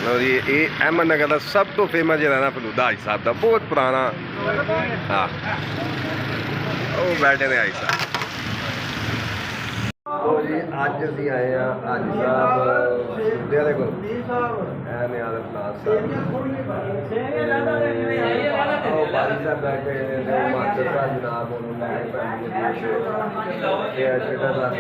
ਲਓ ਜੀ ਇਹ ਅਹਿਮਦ ਨਗਰ ਦਾ ਸਭ ਤੋਂ ਫੇਮਸ ਜਿਹੜਾ ਨਾ ਫਲੂਦਾ ਹਾਜੀ ਸਾਹਿਬ ਦਾ ਬਹੁਤ ਪੁਰਾਣਾ। ਹਾਂ ਉਹ ਬੈਠੇ ਨੇ ਹਾਜੀ ਸਾਹਿਬ। ਲਓ ਜੀ ਅੱਜ ਅਸੀਂ ਆਏ ਹਾਂ ਹਾਜੀ ਸਾਹਿਬ ਫਲੂਦੇ ਵਾਲੇ ਕੋਲ। ਇਹ ਨੇ ਆਦਤ ਨਾਥ ਸਾਹਿਬ ਉਹ ਭਾਈ ਸਾਹਿਬ ਬੈਠੇ ਨੇ ਮਾਸਟਰ ਸਾਹਿਬ ਜਨਾਬ ਉਹਨੂੰ ਲੈ ਕੇ ਇਹ ਜਿਹੜਾ ਸਾਡਾ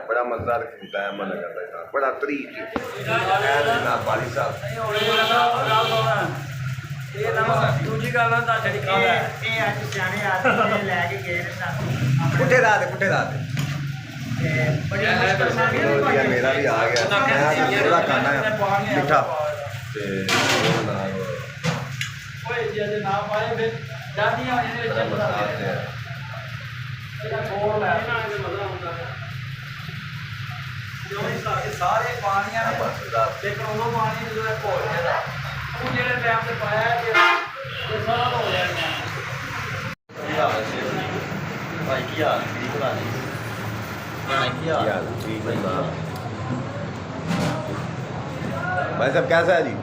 बड़ा मजेदार खरीदा है मन करता बड़ा तरीक बाली साहब दूजी गल पुठे रात मेरा भी आ गया थोड़ा खाना है मिठा सारे पानियां लेकिन वो पानी जो है भोल जाता वो जेड़े टाइम से पाया ये सारा हो जाना भाई की हाल ठीक बना भाई साहब कैसा है जी?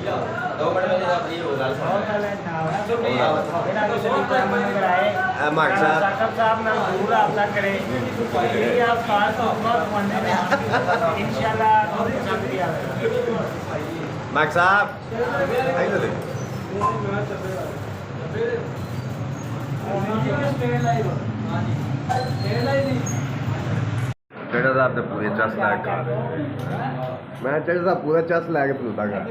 2 मिनट में फ्री हो गल माक साहब चढ़ा साहब तो पूरे चस लैके मैं चढ़ा साहब पूरा चस लैके फलूदा कर